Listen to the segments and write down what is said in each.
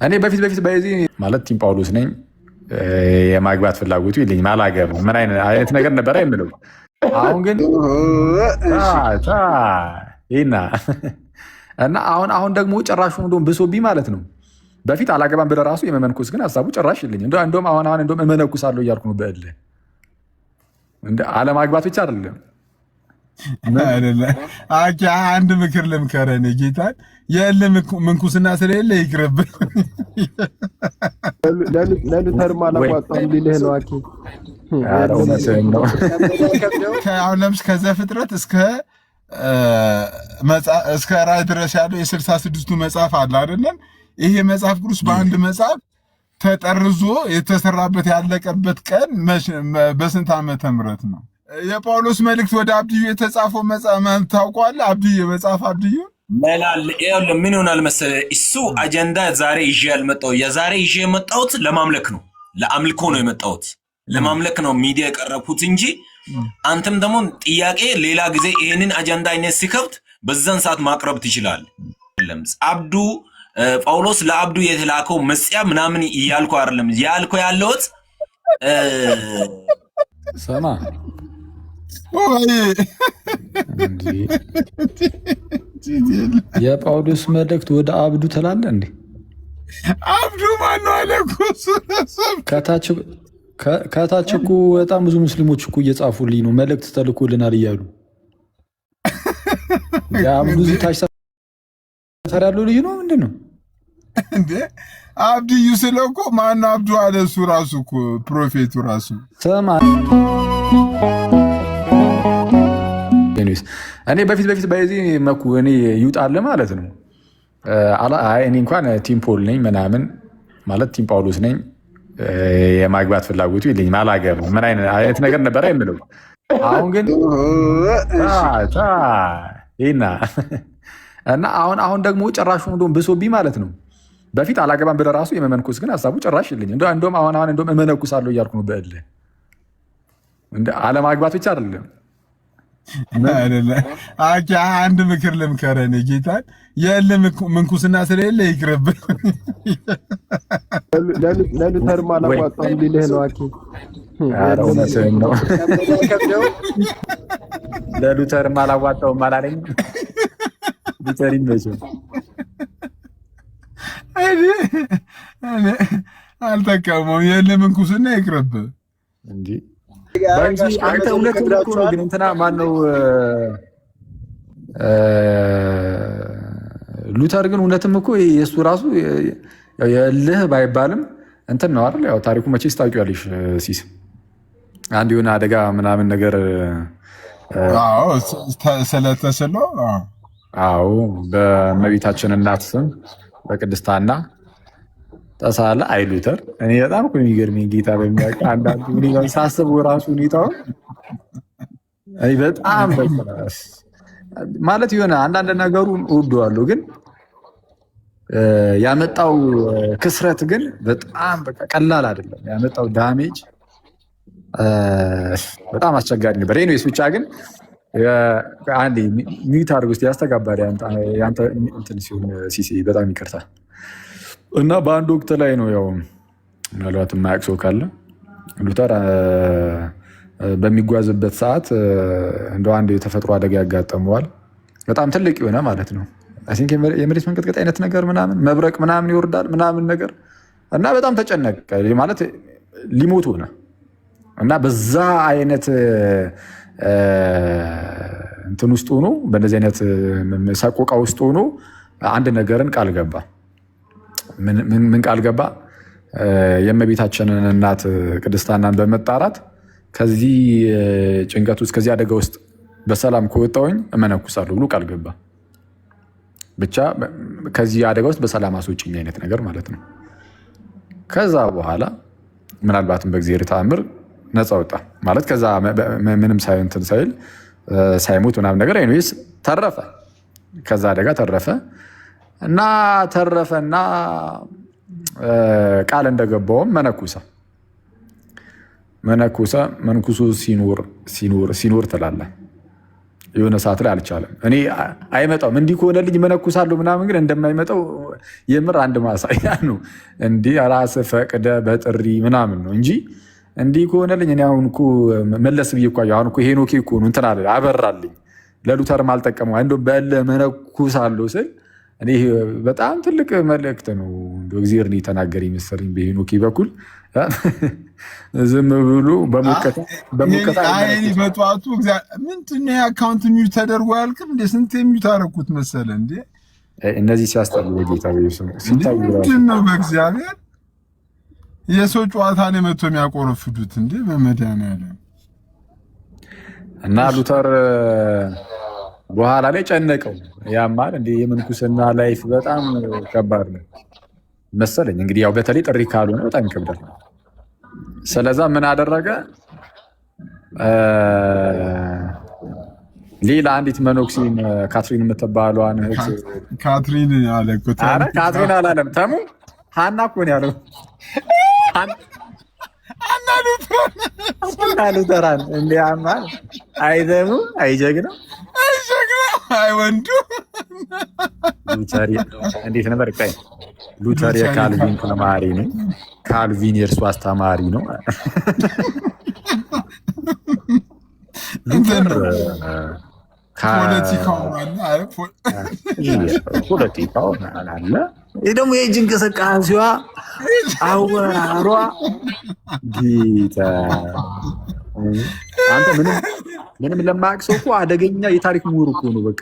እኔ በፊት በዚህ ማለት ቲም ጳውሎስ ነኝ። የማግባት ፍላጎቱ የለኝም። አላገባም። ምን አይነት ነገር ነበር የምለው። አሁን ግን ይና እና አሁን ደግሞ ጭራሹ እንደውም ብሶብኝ ማለት ነው። በፊት አላገባም ብለህ ራሱ የመመንኩስ ግን ሀሳቡ ጭራሽ የለኝም። እንደውም አሁን እመነኩሳለሁ እያልኩ ነው። በእልህ አለማግባት ብቻ አይደለም። አንድ ምክር ልምከረን ጌታን የለ ምንኩስና ስለሌለ ይቅርብን። ለሉተር ማላቋጣም ሊልህ ነው። አሁን ለምስ ከዘፍጥረት እስከ ራዕይ ድረስ ያለው የ66ቱ መጽሐፍ አለ አይደለም? ይሄ መጽሐፍ ቅዱስ በአንድ መጽሐፍ ተጠርዞ የተሰራበት ያለቀበት ቀን በስንት ዓመተ ምህረት ነው? የጳውሎስ መልእክት ወደ አብድዩ የተጻፈው መጽሐፍ ታውቀዋለህ? አብድዩ መጽሐፍ አብድዩ ምን ይሆናል መሰለህ? እሱ አጀንዳ ዛሬ ይዤ ያልመጣሁት የዛሬ ይዤ የመጣሁት ለማምለክ ነው፣ ለአምልኮ ነው የመጣሁት፣ ለማምለክ ነው ሚዲያ የቀረብኩት እንጂ አንተም ደግሞ ጥያቄ ሌላ ጊዜ ይሄንን አጀንዳ አይነት ሲከብት በዛን ሰዓት ማቅረብ ትችላለህ። አብዱ ጳውሎስ ለአብዱ የተላከው መስያ ምናምን እያልኩ አይደለም ያልኩ ያለሁት ሰማ የጳውሎስ መልእክት ወደ አብዱ ትላለህ እንዴ? አብዱ ማነው አለ እኮ ከታች እኮ በጣም ብዙ ሙስሊሞች እኮ እየጻፉልኝ ነው፣ መልእክት ተልኮልናል እያሉ። የአብዱ እዚህ ታች ሰፈር ያለው ልጅ ነው ምንድን ነው እንዴ? አብድዩ ስለው እኮ ማነው አብዱ አለ። እሱ ራሱ እኮ ፕሮፌቱ ራሱ ሰማ። እኔ በፊት በዚህ መኩ እኔ ይውጣል ማለት ነው። እኔ እንኳን ቲም ፖል ነኝ ምናምን ማለት ቲም ጳውሎስ ነኝ። የማግባት ፍላጎቱ የለኝም። አላገባም። ምን አይነት ነገር ነበር የምለው። አሁን ግን ይና እና አሁን ደግሞ ጭራሹ እንደውም ብሶብኝ ማለት ነው። በፊት አላገባም ብለህ ራሱ የመመንኩስ ግን ሀሳቡ ጭራሽ የለኝም። እንደውም አሁን እመነኩሳለሁ እያልኩ ነው። በእልህ አለማግባት ብቻ አይደለም። አንድ ምክር ልምከረን ጌታን የለ ምንኩስና ስለሌለ ይቅርብን። ለሉተር ማላቋጣም ሊልህ ነው። ለሉተር ማላቋጣውም አላለኝ። ሉተር ይመቸው አልጠቀመውም። የለ ምንኩስና ይቅርብ እንጂ አንተ እውነት እኮ ነው። ግን እንትና ማነው ሉተር ግን እውነትም እኮ የእሱ ራሱ የልህ ባይባልም እንትን ነው አይደል? ያው ታሪኩ መቼስ ታውቂዋለሽ። ሲስ አንድ የሆነ አደጋ ምናምን ነገር ስለተስሎ በእመቤታችን እናት ስም በቅድስት ሐና ተሳለ። አይ ሉተር እኔ በጣም እኮ የሚገርመኝ ጌታ በሚያውቅ አንዳንዱ ሳስበው ራሱ ሁኔታውን በጣም ማለት የሆነ አንዳንድ ነገሩን እወደዋለሁ፣ ግን ያመጣው ክስረት ግን በጣም ቀላል አይደለም። ያመጣው ዳሜጅ በጣም አስቸጋሪ ነበር። ኤኒዌይስ ብቻ ግን አንዴ ሚዩት አድርጎ እስኪ ያስተጋባል። ያንተ እንትን ሲሆን ሲሲ በጣም ይቅርታ። እና በአንድ ወቅት ላይ ነው ያው ምናልባት የማያውቅ ሰው ካለ ሉተር በሚጓዝበት ሰዓት እንደው አንድ የተፈጥሮ አደጋ ያጋጠመዋል። በጣም ትልቅ የሆነ ማለት ነው። አይ ቲንክ የመሬት መንቀጥቀጥ አይነት ነገር ምናምን መብረቅ ምናምን ይወርዳል ምናምን ነገር እና በጣም ተጨነቀ ማለት ሊሞት ሆነ። እና በዛ አይነት እንትን ውስጥ ሆኖ በእንደዚህ አይነት ሰቆቃ ውስጥ ሆኖ አንድ ነገርን ቃል ገባ። ምን ቃል ገባ? የእመቤታችንን እናት ቅድስት ሐናን በመጣራት ከዚህ ጭንቀት ውስጥ ከዚህ አደጋ ውስጥ በሰላም ከወጣሁኝ እመነኩሳለሁ ብሎ ቃል ገባ። ብቻ ከዚህ አደጋ ውስጥ በሰላም አስወጪኝ አይነት ነገር ማለት ነው። ከዛ በኋላ ምናልባትም በእግዚአብሔር ተአምር ነፃ ወጣ ማለት ከዛ ምንም ሳይንትን ሳይል ሳይሞት ምናምን ነገር ኤኒዌይስ ተረፈ። ከዛ አደጋ ተረፈ እና ቃል እንደገባውም መንኩሶ ሲኖር ትላለህ። የሆነ ሰዓት ላይ አልቻለም። እኔ አይመጣውም እንዲህ ከሆነልኝ መነኩሳለሁ ምናምን፣ ግን እንደማይመጣው የምር አንድ ማሳያ ነው። እንዲህ ራስህ ፈቅደህ በጥሪ ምናምን ነው እንጂ እንዲህ ከሆነልኝ እኔ አሁን እኮ መለስ ብዬ እኮ አሁን እኮ ሄኖኬ እኮ ነው እንትን አለ አበራልኝ። ለሉተርም አልጠቀመው እንደው በለ መነኩሳለሁ ስል እኔ በጣም ትልቅ መልእክት ነው። እግዚአብሔር ነው የተናገረ ይመስለኝ በሄኖኬ በኩል ዝም ብሎ በሙቀታ በጠዋቱ ምንድን ነው አካውንት ሚዩት ተደርጎ ያልቅም እንደ ስንት ሚዩት አደረኩት መሰለ እንዴ እነዚህ ሲያስጠሉ በጌታ ሲታዩ ምንድን ነው በእግዚአብሔር የሰው ጨዋታ ነው መጥቶ የሚያቆረፍዱት እንዴ በመድኃኒዓለም። እና ሉተር በኋላ ላይ ጨነቀው። ያማል እንደ የምንኩስና ላይፍ በጣም ከባድ ነው መሰለኝ። እንግዲህ ያው በተለይ ጥሪ ካልሆነ በጣም ይከብዳል። ስለዛ ምን አደረገ? ሌላ አንዲት መኖክሲን ካትሪን የምትባለዋን ካትሪን አለ እኮ። ኧረ ካትሪን አላለም ተሙ ሀና እኮ ነው ያለው። ሀና ሉተራን እንደ ያማል አይዘሙ አይጀግነው አይወንዱ ሉተር እንዴት ነበር? ቀይ ሉተር የካልቪን ተማሪ ነው። ካልቪን የእርሱ አስተማሪ ነው። ፖለቲካው አለ። ይህ ደግሞ የእጅ እንቅስቃሴዋ አወራሯ ጌታ አንተ ምንም ለማያውቅ ሰው እኮ አደገኛ የታሪክ ምሁር እኮ ነው። በቃ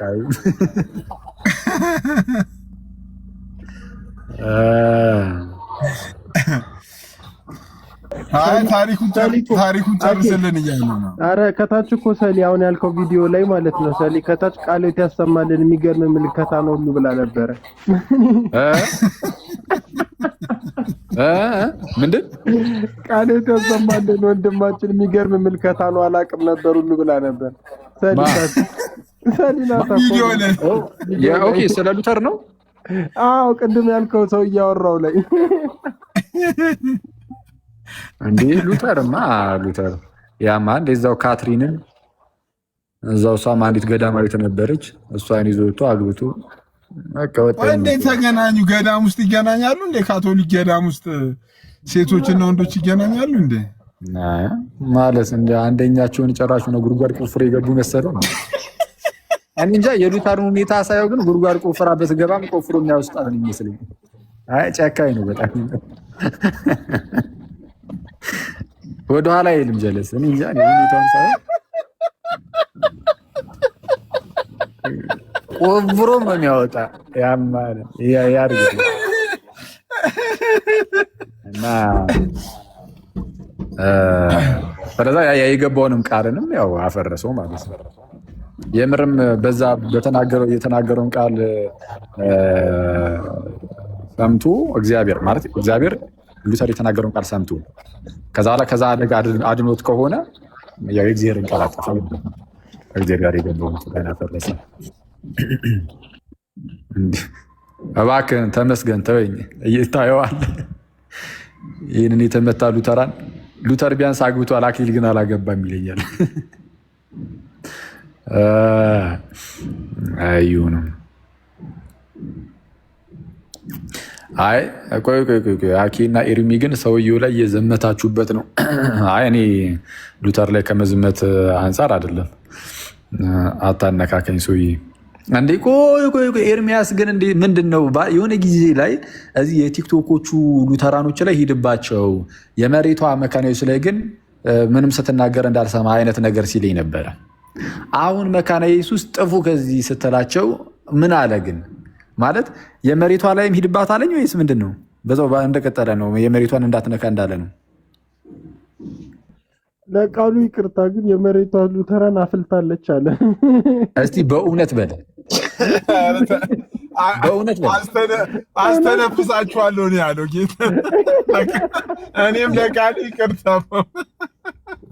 ታሪኩን ጨርስልን እያለ ነው። ኧረ ከታች እኮ ሰሊ አሁን ያልከው ቪዲዮ ላይ ማለት ነው። ሰሊ ከታች ቃልዮት ያሰማልን የሚገርም ምልከታ ነው ሁሉ ብላ ነበረ። ምንድን ቃልዮት ያሰማልን ወንድማችን የሚገርም ምልከታ ነው አላውቅም ነበር ሁሉ ብላ ነበር። ሰሊ ናታ ኦኬ። ስለ ሉተር ነው። አዎ ቅድም ያልከው ሰው እያወራው ላይ እንዴ ሉተርማ ሉተር ያማ እንደዛው ካትሪንን እዛው እሷም አንዲት ገዳማዊት ነበረች። እሷን ይዞ ወጥቶ አግብቶ እንዴት ተገናኙ? ገዳም ውስጥ ይገናኛሉ እንዴ? ካቶሊክ ገዳም ውስጥ ሴቶችና ወንዶች ይገናኛሉ እንዴ? ማለት እንደ አንደኛቸውን ጨራሹ ነው ጉድጓድ ቆፍሮ የገቡ መሰለው። እኔ እንጃ የሉተርን ሁኔታ ሳየው ግን ጉድጓድ ቆፍራ በትገባም ቆፍሮ የሚያወጣት ነው የሚመስለኝ። አይ ጨካኝ ነው በጣም ወደኋላ አይልም ጀለስ። እኔ እንጃ ነው ሁኔታውን ሳየው ቆፍሮ ነው የሚያወጣ ያማለ ያርግ እና ስለዛ የገባውንም ቃልንም ያው አፈረሰው ማለት ነው። የምርም በዛ የተናገረውን ቃል ሰምቶ እግዚአብሔር ሉተር የተናገረውን ቃል ሰምቶ ከዛ አደጋ አድኖት ከሆነ ያው የእግዚአብሔርን ቃል አጠፋ። እግዚአብሔር ጋር የገባውን ቃል አፈረሰ። እባክህን ተመስገን ተወኝ እይታየዋል። ይህንን የተመታ ሉተር ቢያንስ አግብቷል፣ አክሊል ግን አላገባም ይለኛል። አይሁንም። አይ ቆይ አኪና ኤርሚ ግን ሰውየው ላይ የዘመታችሁበት ነው። አይ እኔ ሉተር ላይ ከመዝመት አንጻር አይደለም። አታነካከኝ ሰውዬ። እንዴ ቆይ ኤርሚያስ ግን እንዴ ምንድነው? የሆነ ጊዜ ላይ እዚህ የቲክቶኮቹ ሉተራኖች ላይ ሂድባቸው፣ የመሬቷ መካናዊስ ላይ ግን ምንም ስትናገር እንዳልሰማ አይነት ነገር ሲለኝ ነበረ። አሁን መካነ ኢየሱስ ጥፉ ከዚህ ስትላቸው ምን አለ ግን? ማለት የመሬቷ ላይም ሂድባት አለኝ ወይስ ምንድን ነው? በዛው እንደቀጠለ ነው። የመሬቷን እንዳትነካ እንዳለ ነው። ለቃሉ ይቅርታ ግን የመሬቷ ሉተራን አፍልታለች አለ። እስቲ በእውነት በለ በእውነት አስተነፍሳችኋለሁ ነው ያለው ጌታ። እኔም ለቃሉ ይቅርታ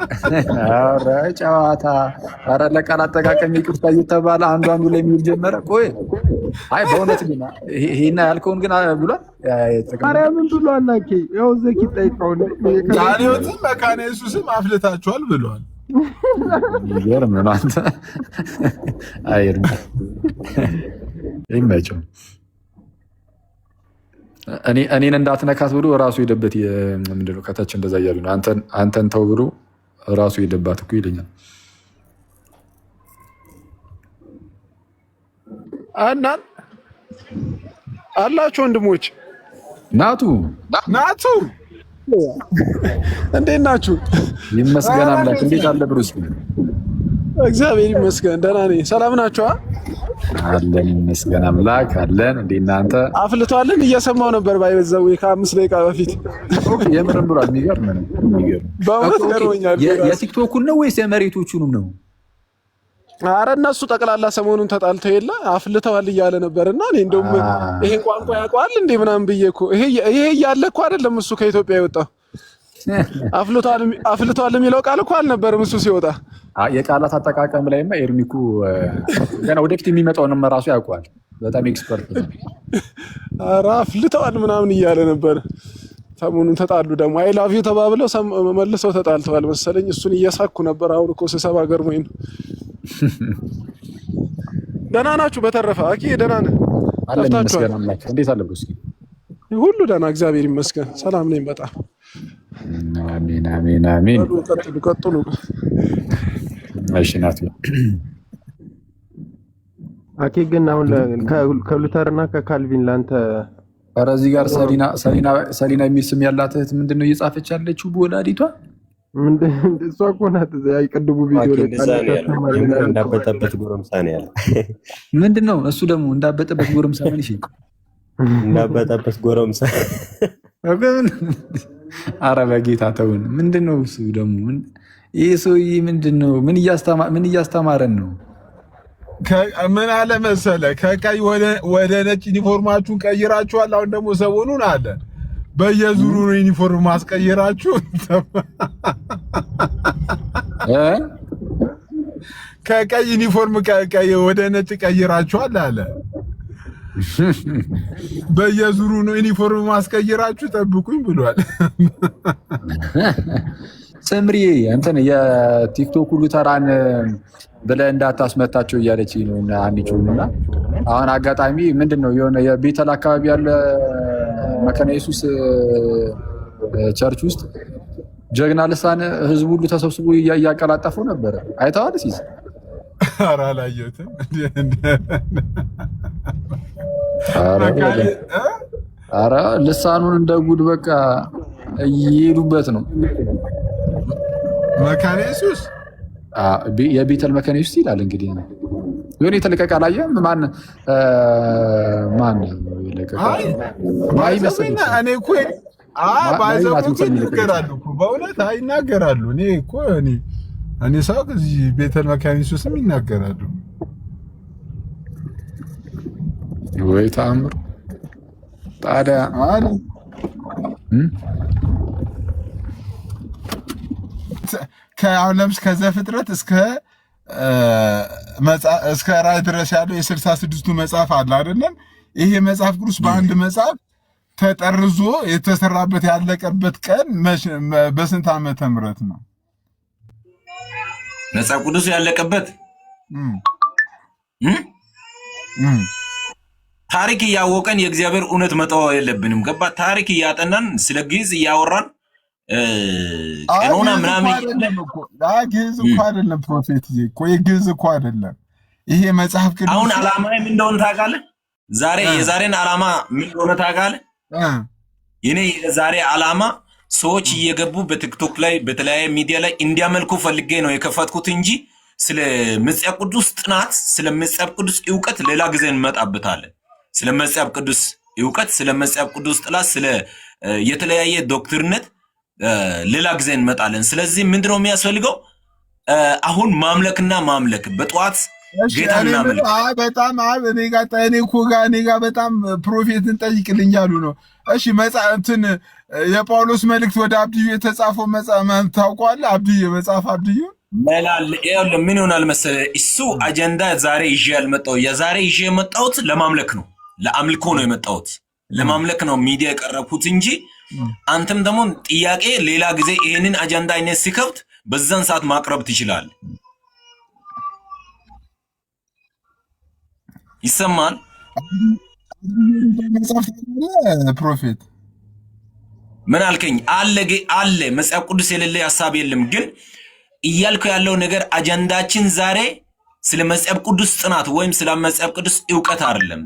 ኧረ ጨዋታ፣ ኧረ ለቃል አጠቃቀም ይቅርታ እየተባለ አንዱ ላይ የሚል ጀመረ። ቆይ አይ በእውነት ግን ይሄና ያልከውን ግን ብሏል። ማርያምን ብሏል። ያው ዘኪ ጠይቀው ቃልዮትም መካነ ኢየሱስም አፍልታችኋል ብሏል። ይገርም ነው አንተ። አይርም ይመቸው። እኔን እንዳትነካት ብሎ ራሱ ሄደበት። ምንድነው ከታች እንደዛ እያሉ ነው። አንተን ተው ብሎ ራሱ ሄደባት እኮ ይለኛል። አናን አላችሁ ወንድሞች። ናቱ እንዴት ናችሁ? ይመስገን አምላክ። እንዴት አለ ብሩስ? እግዚአብሔር ይመስገን ደህና ነኝ። ሰላም ናችሁ? አለን ይመስገን አምላክ አለን። እንዴት እናንተ? አፍልቷልን እየሰማው ነበር ባይበዛው ከ5 ደቂቃ በፊት። የምርም ብሏል። የሚገርም ነው። በእውነት ገርሞኛል። የቲክቶኩን ነው ወይስ የመሬቶቹንም ነው? አረ እነሱ ጠቅላላ ሰሞኑን ተጣልተው የለ አፍልተዋል እያለ ነበርና እኔ እንደውም ይሄ ቋንቋ ያውቀዋል እንዴ ምናምን ብዬ እኮ ይሄ እያለ እኮ አይደለም እሱ ከኢትዮጵያ የወጣው። አፍልተዋል የሚለው ቃል እኮ አልነበረም እሱ ሲወጣ። የቃላት አጠቃቀም ላይማ ኤርሚኩ ገና ወደፊት የሚመጣውንም ራሱ ያውቀዋል። በጣም ኤክስፐርት ነው። አረ አፍልተዋል ምናምን እያለ ነበር። ሰሞኑን ተጣሉ ደግሞ አይ ላቭ ዩ ተባብለው መልሰው ተጣልተዋል መሰለኝ። እሱን እየሳኩ ነበር። አሁን እኮ ስሰባ ገርሞኝ ነው። ደህና ናችሁ? በተረፈ አኪ ደህና ነህ? አለን ይመስገን አምላክ። እንዴት አለ ብሩስ? ሁሉ ደህና እግዚአብሔር ይመስገን። ሰላም ነኝ በጣም። አሜን አሜን አሜን። ቀጥሉ። እሺ ናት አኪ ግን አሁን ከሉተርና ከካልቪን ላንተ ኧረ እዚህ ጋር ሰሊና የሚል ስም ያላት እህት ምንድን ነው እየጻፈች ያለችው በወላዲቷ? እሷ እኮ ናት ቅድቡ ቪዲዮ ላይ እንዳበጠበት ጎረምሳ ነው ያለ። ምንድን ነው እሱ ደግሞ እንዳበጠበት ጎረምሳ? ምን እሺ እንዳበጠበት ጎረምሳ። ኧረ በጌታ ተውን። ምንድን ነው እሱ ደግሞ? ይህ ሰውዬ ምንድን ነው? ምን እያስተማረን ነው? ምን አለ መሰለ ከቀይ ወደ ነጭ ዩኒፎርማችሁን ቀይራችኋል። አሁን ደግሞ ሰሞኑን አለ በየዙሩ ነው ዩኒፎርም ማስቀየራችሁ። ከቀይ ዩኒፎርም ወደ ነጭ ቀይራችኋል አለ። በየዙሩ ነው ዩኒፎርም ማስቀየራችሁ ጠብቁኝ ብሏል። ስምሪ እንትን የቲክቶክ ሁሉ ተራን ብለህ እንዳታስመታቸው እያለች ነው አንቺውና አሁን አጋጣሚ ምንድነው የሆነ የቤተል አካባቢ ያለ መካነ ኢየሱስ ቸርች ውስጥ ጀግና ልሳን ህዝቡ ሁሉ ተሰብስቦ እያቀላጠፈው ነበር። አይተዋል ሲስ? ኧረ አላየሁትም። ኧረ ልሳኑን እንደ ጉድ በቃ እየሄዱበት ነው። መካነ ኢየሱስ የቤተል መካነ ኢየሱስ ይላል እንግዲህ የሆነ የተለቀቀ አላየህም? ማን የለቀቀ? ማይ መሰለኝ። እኔ እኮ ባይዘው እኮ ይናገራሉ እኮ በእውነት ይናገራሉ። እኔ ሰው ከዚህ ቤተል መካነ ኢየሱስም ይናገራሉ። ወይ ተአምር ታዲያ ከአሁን ለምሳሌ ከዘፍጥረት እስከ ራዕይ ድረስ ያለው የ66ቱ መጽሐፍ አለ አይደለም? ይሄ መጽሐፍ ቅዱስ በአንድ መጽሐፍ ተጠርዞ የተሰራበት ያለቀበት ቀን በስንት ዓመተ ምህረት ነው? መጽሐፍ ቅዱስ ያለቀበት ታሪክ እያወቀን የእግዚአብሔር እውነት መተው የለብንም። ገባ? ታሪክ እያጠናን ስለ ግዕዝ እያወራን ቀኖና ምናምን ግዕዝ እኮ አይደለም ፕሮፌት እኮ የግዕዝ እኮ አይደለም ይሄ መጽሐፍ ቅዱስ። አሁን ዓላማ ምን እንደሆነ ታውቃለህ? የዛሬን ዓላማ ምን እንደሆነ ታውቃለህ? የኔ የዛሬ ዓላማ ሰዎች እየገቡ በቲክቶክ ላይ በተለያየ ሚዲያ ላይ እንዲያመልኩ ፈልጌ ነው የከፈትኩት እንጂ ስለ መጽሐፍ ቅዱስ ጥናት፣ ስለ መጽሐፍ ቅዱስ ዕውቀት ሌላ ጊዜ እንመጣበታለን። ስለ መጽሐፍ ቅዱስ ዕውቀት፣ ስለ መጽሐፍ ቅዱስ ጥላት፣ ስለ የተለያየ ዶክትሪነት ሌላ ጊዜ እንመጣለን። ስለዚህ ምንድነው የሚያስፈልገው? አሁን ማምለክና ማምለክ በጠዋት ጌታና ማምለክ በጣም እኔ ጋር በጣም ፕሮፌትን ጠይቅልኝ ያሉ ነው። እሺ መጽሐፍትን የጳውሎስ መልእክት ወደ አብድዩ የተጻፈው መጽሐፍ ታውቀዋለህ? አብድዩ መጽሐፍ አብድዩ ምን ይሆናል መሰለህ? እሱ አጀንዳ ዛሬ ይዤ ያልመጣሁት የዛሬ ይዤ የመጣሁት ለማምለክ ነው፣ ለአምልኮ ነው የመጣሁት። ለማምለክ ነው ሚዲያ የቀረብኩት እንጂ አንተም ደግሞ ጥያቄ ሌላ ጊዜ ይሄንን አጀንዳ አይነት ሲከፍት በዛን ሰዓት ማቅረብ ትችላለህ። ይሰማል? ፕሮፌት ምን አልከኝ? አለ መጽሐፍ ቅዱስ የሌለ ሀሳብ የለም። ግን እያልኩ ያለው ነገር አጀንዳችን ዛሬ ስለ መጽሐፍ ቅዱስ ጥናት ወይም ስለ መጽሐፍ ቅዱስ እውቀት አይደለም።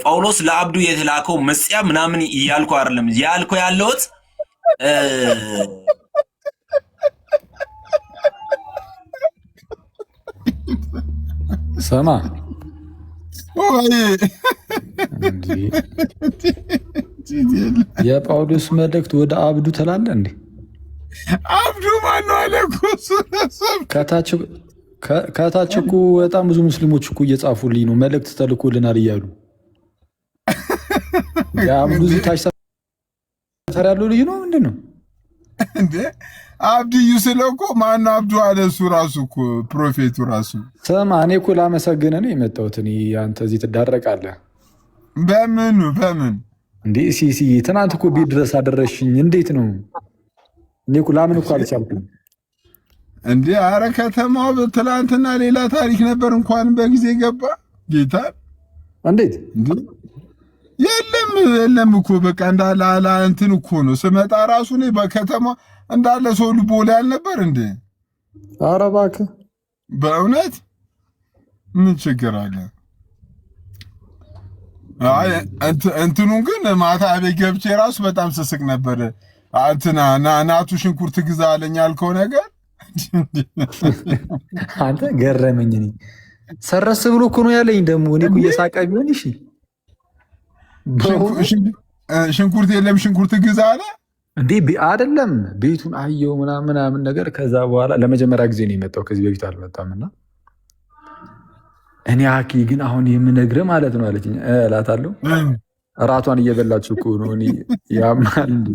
ጳውሎስ ለአብዱ የተላከው መጽሐፍ ምናምን እያልኩ አይደለም። ያልኩ ያለሁት ሰማ የጳውሎስ መልእክት ወደ አብዱ ትላለህ እንዴ? አብዱ ማነው አለ እኮ ከታች እኮ በጣም ብዙ ሙስሊሞች እኮ እየጻፉልኝ ነው፣ መልእክት ተልኮልናል እያሉ። የአብዱ እዚህ ታች ሰፈር ያለው ልጅ ነው ምንድን ነው እንዴ? አብድዩ ስለው እኮ ማነው አብዱ አለ እሱ ራሱ እኮ ፕሮፌቱ ራሱ። ስማ እኔ እኮ ላመሰግንህ ነው የመጣሁት። አንተ እዚህ ትዳረቃለህ በምን እንዴ? ሲሲ ትናንት እኮ ቤት ድረስ አደረሽኝ። እንዴት ነው? እኔ እኮ ላምን እኮ አልቻልኩም እንዴ። አረ ከተማው ትላንትና ሌላ ታሪክ ነበር። እንኳን በጊዜ ገባ ጌታ። እንዴት የለም እኮ በቃ እንዳለ እንትን እኮ ነው። ስመጣ ራሱ እኔ በከተማ እንዳለ ሰው ልቦ ላይ አልነበር እንዴ? ኧረ እባክህ በእውነት ምን ችግር አለ? አይ እንትኑን ግን ማታ ቤት ገብቼ ራሱ በጣም ስስቅ ነበር። እንትና ናቱ ሽንኩርት ግዛ አለኝ ያልከው ነገር አንተ ገረመኝ። እኔ ሰረስ ብሎ እኮ ነው ያለኝ። ደግሞ እኔ እኮ እየሳቀ ቢሆን እሺ፣ ሽንኩርት የለም ሽንኩርት ግዛ አለ እንዴ? አይደለም ቤቱን አየው ምናምን ነገር። ከዛ በኋላ ለመጀመሪያ ጊዜ ነው የመጣው፣ ከዚህ በፊት አልመጣም። እና እኔ አኪ ግን አሁን የምነግርህ ማለት ነው አለችኝ። እላታለሁ እራቷን እየበላች እኮ ነው። እኔ ያማል እንዴ?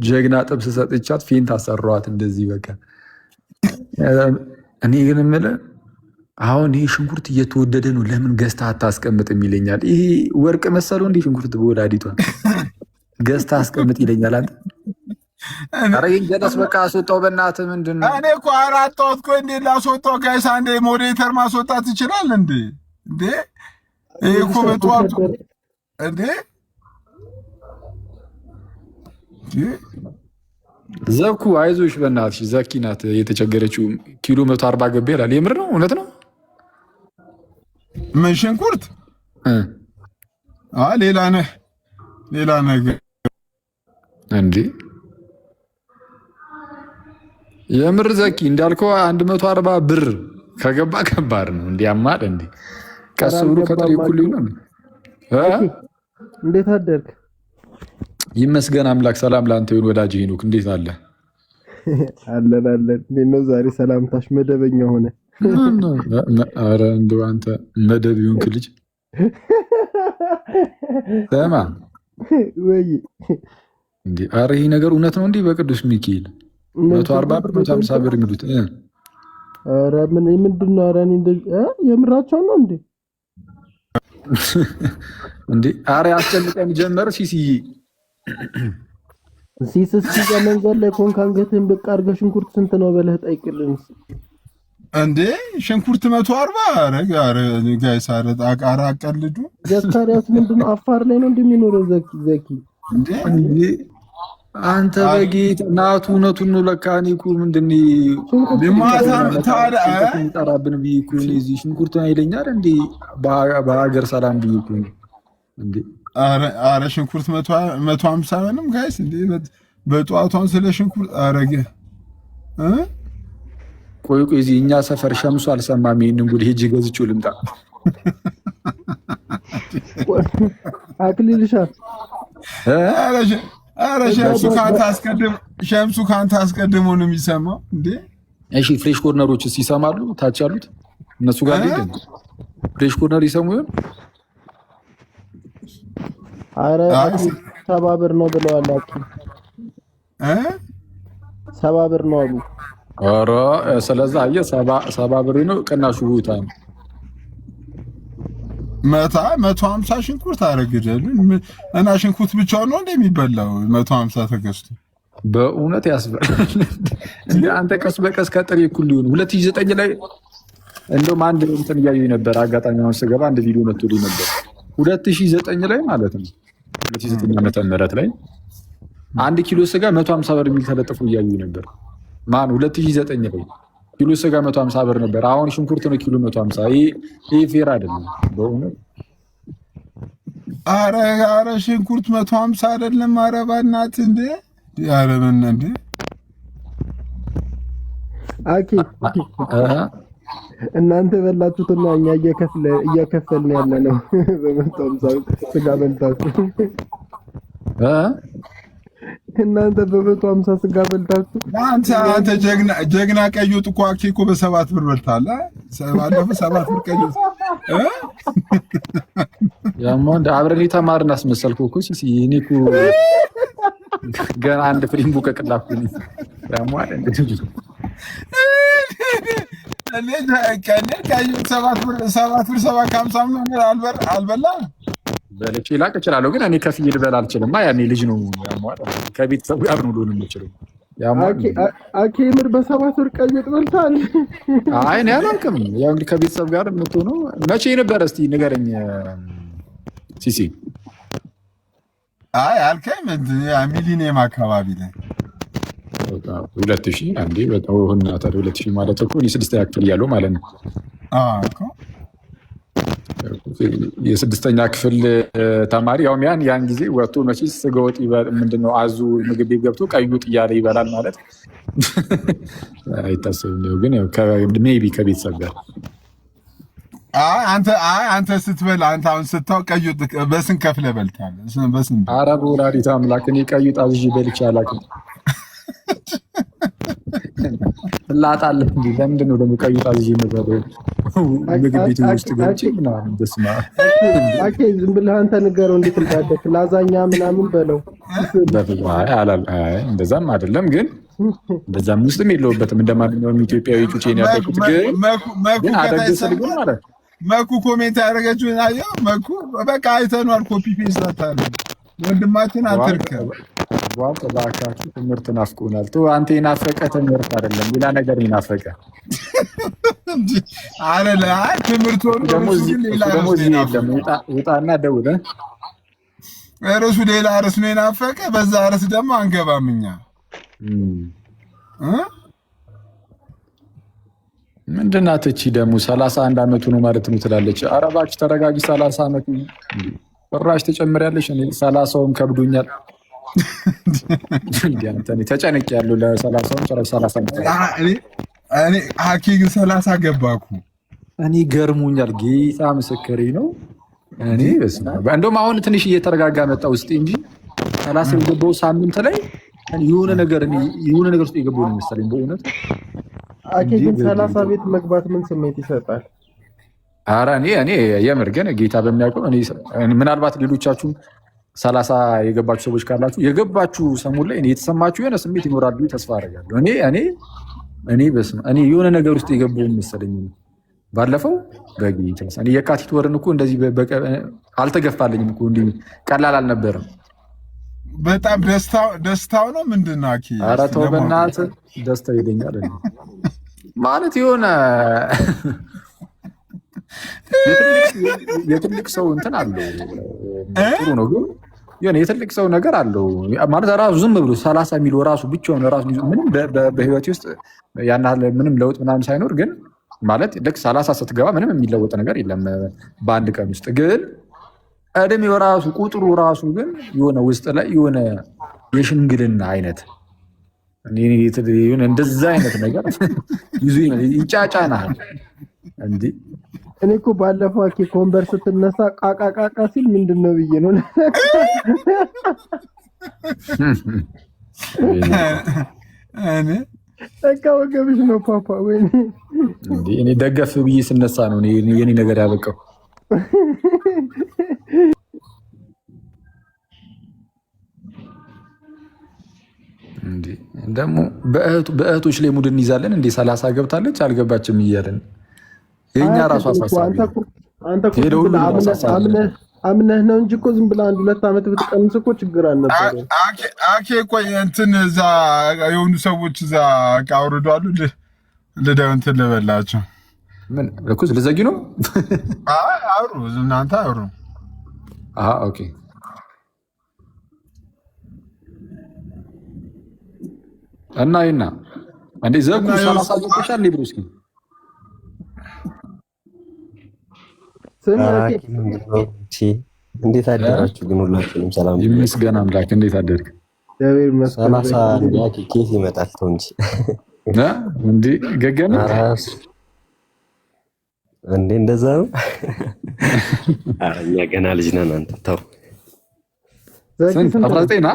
ጀግና ጥብስ ሰጥቻት ፌንት አሰራኋት እንደዚህ በቃ። እኔ ግን የምልህ አሁን ይሄ ሽንኩርት እየተወደደ ነው፣ ለምን ገዝተህ አታስቀምጥም ይለኛል። ይሄ ወርቅ መሰለው እንዲህ ሽንኩርት በወላዲቷን ገዝተህ አስቀምጥ ይለኛል። አንተ ኧረ ይሄን ገለስ በቃ አስወጣው በእናትህ። ምንድን ነው? እኔ እኮ አራጣሁት እኮ እንዴ ላስወጣው? ጋይስ አንዴ ሞዴሬተር ማስወጣት ይችላል እንዴ? ይሄ እኮ በጠዋቱ እንዴ ዘኩ አይዞሽ በእናትሽ። ዘኪ ናት የተቸገረችው። ኪሎ 140 ገባ ይላል። የምር ነው? እውነት ነው? ምን ሽንኩርት? ሌላ ነገር እንዴ? የምር ዘኪ እንዳልከው 140 ብር ከገባ ከባድ ነው። እንዲያማል እንዴ? ቀስ ብሎ ከጠሪኩልኝ ነው። እንዴት አደርክ? ይመስገን አምላክ። ሰላም ለአንተ ይሁን ወዳጅ ሄኖክ፣ እንዴት አለ? አለን። እንዴት ነው ዛሬ ሰላምታሽ መደበኛ ሆነ? አረ እንደው አንተ መደብ ይሁንክ ልጅ። ሰማ ወይ እንዴ? አረ ይሄ ነገር እውነት ነው እንዴ? በቅዱስ ሚካኤል 140 ብር 150 ብር የሚሉት አረ ምንድን ነው? አረ የምራቸው ነው እንዴ? እንዴ አረ ያስጨንቀን ጀመር። ሲሲዬ ሲስስ መንገድ ላይ ኮንክ አንገትህን ብቅ አድርገህ ሽንኩርት ስንት ነው በለህ ጠይቅልን እንዴ። ሽንኩርት 140? አረ ጋይስ አረ አቀልዱ። ዘካሪያስ ምንድን ነው አፋር ላይ ነው እንደሚኖረው? ዘኪ እንዴ አንተ በጌታ ናቱ እውነቱን ነው ለካ። እኔ እኮ ምንድን ጠራብን ብዬ እኮ እዚህ ሽንኩርት ይለኛል እንዴ? በሀገር ሰላም ብዬ እኮ እንዴ። አረ ሽንኩርት 150 ምንም ጋይስ እንዴ በጠዋቷን ስለ ሽንኩርት አረገ። ቆይ እዚህ እኛ ሰፈር ሸምሱ አልሰማም። ይሄንን ጉድ ሄጄ ገዝቼው ልምጣ። አክሊልሻ አረ ሸምሱ ካንተ አስቀድሞ ነው የሚሰማው እንዴ? እሺ ፍሬሽ ኮርነሮችስ ይሰማሉ? ታች ያሉት እነሱ ጋር ሄደን ፍሬሽ ኮርነር ይሰሙ ይሆን? አረ 70 ብር ነው ብለዋል። አቂ 70 ብር ነው አሉ። አረ ስለዛ አየህ 70 ብር ነው ቅናሹ ቦታ ነው። 150 ሽንኩርት አረግደልን እና ሽንኩርት ብቻውን ነው እንደሚበላው 150 ተገዝቶ በእውነት ያስበላል። እንደ አንተ ቀስ በቀስ ከጥሬ እኩል ሊሆን 2009 ላይ እንደውም አንድ እንትን እያየሁ ነበር። አጋጣሚ አሁን ስገባ አንድ ቪዲዮ መጥቶልኝ ነበር 2009 ላይ ማለት ነው 2009 ዓመተ ምህረት ላይ 1 ኪሎ ስጋ 150 ብር የሚል ተለጥፎ እያየሁ ነበር። ማን 2009 ላይ ኪሎ ስጋ 150 ብር ነበር። አሁን ሽንኩርት ነው ኪሎ 150። ይሄ ፌር አይደለም በእውነት። አረ ሽንኩርት 150 አይደለም። አረ በእናትህ እንዴ! አረ እንዴ! አኬ እናንተ በላችሁትና እኛ እየከፈልን ያለ ነው። በ150 ስጋ በልታችሁ እናንተ በ150 ስጋ በልታችሁ አንተ ጀግና ቀይ ወጥ እኮ አኬ እኮ በ7 ብር በልታለ። ባለፈው 7 ብር ቀይ ወጥ ያማ እንደ አብረን የተማርን አስመሰልኩ እኮ ሲሲ እኔ እኮ ገና አንድ ፍሬም ቡቀቅላኩኝ ያማ እንደ እኔ ቀይ 7 ብር 7.50 ነው አልበላም። በልቼ ላቅ እችላለሁ ግን እኔ ከፍዬ ልበላ አልችልም። ያኔ ልጅ ነው ያሟል። ከቤተሰብ ጋር ነው ሊሆን የሚችለው። አኬ ምር በ7 ብር ቀይ ወጥ በልታል። አይ እኔ አላውቅም። ያው እንግዲህ ከቤተሰብ ጋር የምትሆነው መቼ ነበር? እስቲ ንገረኝ ሲሲ። አይ አልከኝ ሚሊኒየም አካባቢ ላይ 2000 አንዴ በጣም ሆነ ታዲያ 2000 ማለት እኮ እኔ 6ኛ ክፍል እያለሁ ማለት ነው። እኮ የ6ኛ ክፍል ተማሪ ያው ያን ጊዜ ወጥቶ መቼስ ስጋ ወጥ ምንድነው አዙ ምግብ ቤት ገብቶ ቀይ ወጥ እያለ ይበላል ማለት አይታሰብም። ግን ያው ሜቢ ከቤተሰብ ጋር አንተ ስትበላ አንተ አሁን ስታው ቀይ ወጥ በስንት ከፍለህ በልታለህ? በስንት? ኧረ በወላዲተ አምላክ እኔ ቀይ ወጥ አዝዤ በልቼ አላውቅም። ላጣለህ እንዴ? ለምንድን ነው ደግሞ ቀይ ወጥ አዝዤ የምበለው? ምግብ ቤት ውስጥ ገብቼ ምናምን በስመ አብ። አኬ ዝም ብለህ አንተ ንገረው እንዴት እንዳደክ ላዛኛ ምናምን በለው። እንደዛም አይደለም ግን እንደዛም ውስጥም የለውበትም። እንደማንኛውም ኢትዮጵያዊ ጩጬ ነው ያደኩት። ግን አደግ ስል ግን ማለት መኩ ኮሜንት ያደረገችውን አየኸው? መኩ በቃ አይተኗል። ኮፒ ፔስት አታለ ወንድማችን አትርከብ። ዋው ባካችሁ ትምህርት ናፍቆናል። አንተ የናፈቀ ትምህርት አይደለም ሌላ ነገር የናፈቀ አረለ ትምህርት ወር ውጣና ደውል። እርሱ ሌላ ርዕስ ነው የናፈቀ። በዛ ርዕስ ደግሞ አንገባም እኛ። ምንድን ናት እቺ ደግሞ 31 ዓመቱ ነው ማለት ነው ትላለች። ኧረ እባክሽ ተረጋጊ። 30 ዓመቱ ጭራሽ ትጨምሪያለሽ። እኔ 30ም ከብዶኛል። ተጨነቅ ያለው ለ30ም ጭራሽ 30 እኔ አኬ ግን 30 ገባኩ። እኔ ገርሞኛል። ጌታ ምስክሬ ነው። እኔ በስመ አብ እንደውም አሁን ትንሽ እየተረጋጋ መጣ ውስጤ እንጂ 30 የገባው ሳምንት ላይ የሆነ ነገር ውስጥ የገባው ነው መሰለኝ በእውነት። አኬ ግን 30 ቤት መግባት ምን ስሜት ይሰጣል? ኧረ እኔ የምር ግን ጌታ በሚያውቀው ምናልባት ሌሎቻችሁ 30 የገባችሁ ሰዎች ካላችሁ የገባችሁ ሰሞን ላይ የተሰማችሁ የሆነ ስሜት ይኖራል ብዬ ተስፋ አደርጋለሁ። እኔ በስመ እኔ የሆነ ነገር ውስጥ የገባው መሰለኝ ባለፈው በጌታ እኔ የካቲት ወርን እኮ እንደዚህ አልተገፋልኝም እኮ እንዲህ ቀላል አልነበረም። በጣም ደስታው ነው ምንድን ነው አኬ? ኧረ ተው በእናትህ ደስታ ይለኛል ማለት የሆነ የትልቅ ሰው እንትን አለው ጥሩ ነው ግን የሆነ የትልቅ ሰው ነገር አለው ማለት ራሱ ዝም ብሎ 30 የሚለው ራሱ ብቻውን ራሱ ምንም በህይወቴ ውስጥ ያን ምንም ለውጥ ምናምን ሳይኖር ግን ማለት ልክ 30 ስትገባ ምንም የሚለወጥ ነገር የለም በአንድ ቀን ውስጥ ግን እድሜው ራሱ ቁጥሩ ራሱ ግን የሆነ ውስጥ ላይ የሆነ የሽምግልና አይነት እንደዛ አይነት ነገር ይዞ ይጫጫናል እንዴ። እኔ እኮ ባለፈው አኬ ኮንቨር ስትነሳ ቃቃቃቃ ሲል ምንድነው ብዬ ነው እኔ በቃ ወገብሽ ነው ፓፓ ወይ እንዴ? እኔ ደገፍ ብዬ ስነሳ ነው የኔ ነገር ያበቃው። እንዴ ደግሞ በእህቶች ላይ ሙድ እንይዛለን እንዴ? 30 ገብታለች አልገባችም እያለን የኛ ራሱ አሳሳቢ አምነህ ነው እንጂ እኮ ዝም ብለህ 1-2 ዓመት ብትቀንስ እኮ ችግር አልነበረም። አኬ ቆይ እንትን እዛ የሆኑ ሰዎች እዛ አውርዷሉ። ልደው እንትን ልበላቸው። ምን ለኩስ ልዘጊ ነው? አውሩ እናንተ አውሩ። ኦኬ እና እንዴ ዘጉ 30 ደቂቃ ሊብሩስኪ እንዴት አደራችሁ? ግን ሁላችሁንም ሰላም ይመስገን አምላክ። እንዴት አደርክ? እግዚአብሔር ይመስገን። 30 ኬስ ይመጣል ተው እንጂ እንዴ ገገመ እንዴ እንደዛ ነው። እኛ ገና ልጅ ነን። አንተ ተው 19 ና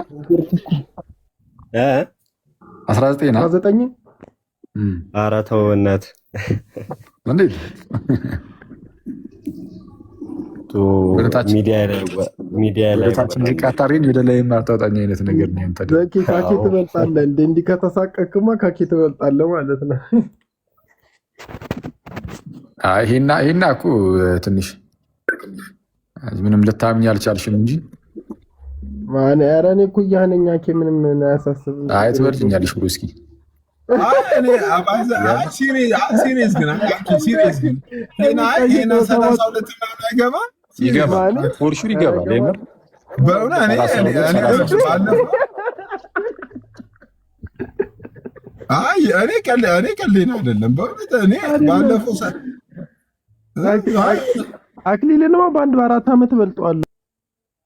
19 ና 19 ኧረ ተው እናት እንዴ ሚዲያ ላይ ቃታሪን ወደ ላይ ማጣጣኝ አይነት ነገር ነው። እንተ ዘኪ ካኬ ትበልጣለህ እንዴ? እንዲህ ከተሳቀቅማ ካኬ ትበልጣለህ ማለት ነው። ይሄና እኮ ትንሽ ምንም ልታምኝ አልቻልሽም እንጂ ማን ያራኔ እኮ ያነኛ ኬ ምንም አያሳስብም። ትበልጭኛለሽ ብሎ እስኪ እኔ አባዛ ሲሪየስ ግን እና 32 ገባ ይገባል፣ ፎርሹር ይገባል። የምር በእውነት እኔ ቀልዴን አይደለም። በእውነት እኔ ባለፈው አክሊልንማ በ4 ዓመት እበልጠዋለሁ።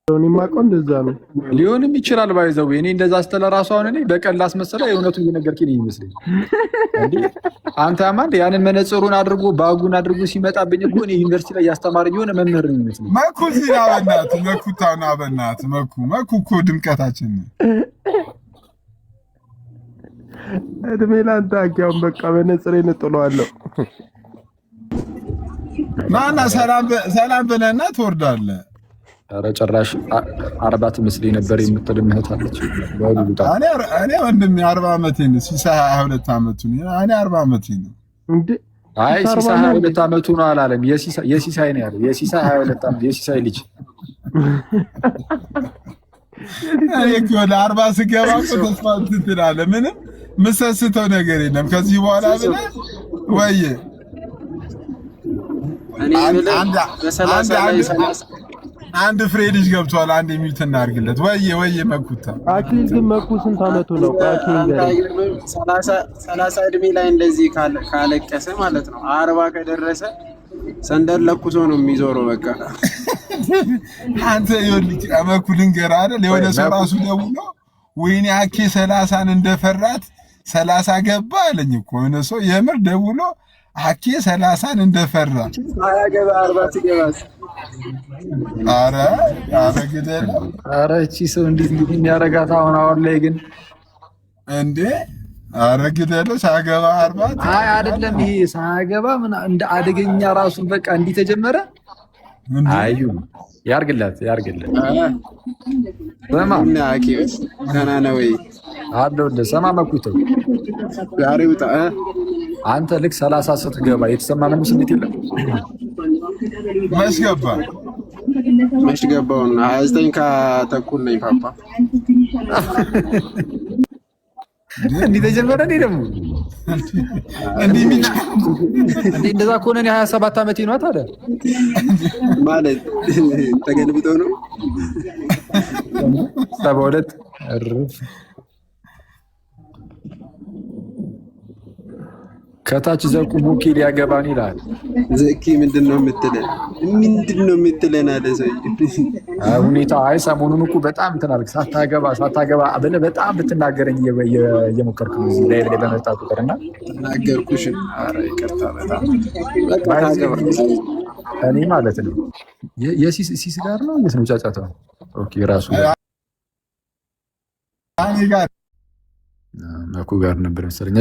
እኔ የማውቀው እንደዛ ነው። ሊሆንም ይችላል። ባይዘው እኔ እንደዛ ስተለ ራሱ አሁን እኔ በቀል አስመሰለ የእውነቱን እየነገርከኝ ይመስለኝ እንዴ አንተ አማን ያንን መነጽሩን አድርጎ ባጉን አድርጎ ሲመጣብኝ እኮ እኔ ዩኒቨርሲቲ ላይ ያስተማረኝ የሆነ መምህር ነው ይመስለኝ። መኩ ሲናበናት መኩታና በእናት መኩ እኮ ድምቀታችን ነው። እድሜ ላንተ አኪያውን በቃ መነጽሬን እጥለዋለሁ። ናና ሰላም ብለህና ትወርዳለህ። ኧረ ጭራሽ 40 ትመስለኝ ነበር የምትል እህት አለች። እኔ ወንድሜ 40 ዓመቴ ነው። ሲሳይ 22 ዓመቱ ነው። እኔ 40 ዓመቴ ነው። አይ ሲሳይ 22 ዓመቱ ነው አላለም። የሲሳይ ነው ያለው። የሲሳይ 22 ዓመት የሲሳይ ልጅ እኔ እኮ ለ40 ስገባ እኮ ተስፋ ትላለህ። ምንም ምሰስተው ነገር የለም ከዚህ በኋላ ብለህ ወይ አንድ ፍሬ ልጅ ገብቷል። አንድ የሚሉት እናድርግለት። ወይ መኩታ አክሊል ግን መኩ ስንት ዓመቱ ነው? 30 እድሜ ላይ እንደዚህ ካለቀሰ ማለት ነው 40 ከደረሰ ሰንደል ለኩሶ ነው የሚዞረው። በቃ አንተ ይኸውልህ መኩ ልንገርህ አይደል የሆነ ሰው ራሱ ደውሎ ወይኔ አኬ 30ን እንደፈራት 30 ገባ አለኝ እኮ የሆነ ሰው የምር ደውሎ አኬ 30ን እንደፈራ አያገባ 40 ሲገባስ ኧረ እቺ ሰው እንዴት የሚያረጋት አሁን ላይ ግን እንዴ! ኧረ ግደለው ሳገባ 40 አይ አይደለም ይሄ ሳገባ ምን እንደ አደገኛ ራሱ በቃ እንዲህ ተጀመረ። አዩ ያርግላት በማን አኪስ ገና ነው ወይ አለው ለሰማ መኩተው ዛሬ ውጣ አንተ ልክ 30 ስትገባ የተሰማ ምንም ስሜት የለም። መች ገባውን 29 ከተኩል ነኝ ፓፓ እንዲህ ተጀመረ። እኔ ደግሞ እንደዛ ከሆነ እኔ 27 ዓመቴ ነው ታዲያ ማለት ተገልብጦ ነው 72 እርፍ ከታች ዘቁ ቡኪ ሊያገባን ይላል። ዘኪ ምንድነው የምትለን አለ ሰው ሁኔታ። አይ ሰሞኑን እኮ በጣም እንትን አልክ። ሳታገባ ብለህ በጣም ብትናገረኝ እየሞከርክ ነው እዚህ ላይ በመጣ ቁጥርና ተናገርኩሽ። ኧረ ይቅርታ በጣም እኔ ማለት ነው የሲስ ጋር ነው የት ነው ጫጫታው? ኦኬ ራሱ መኩ ጋር ነበር መሰለኝ።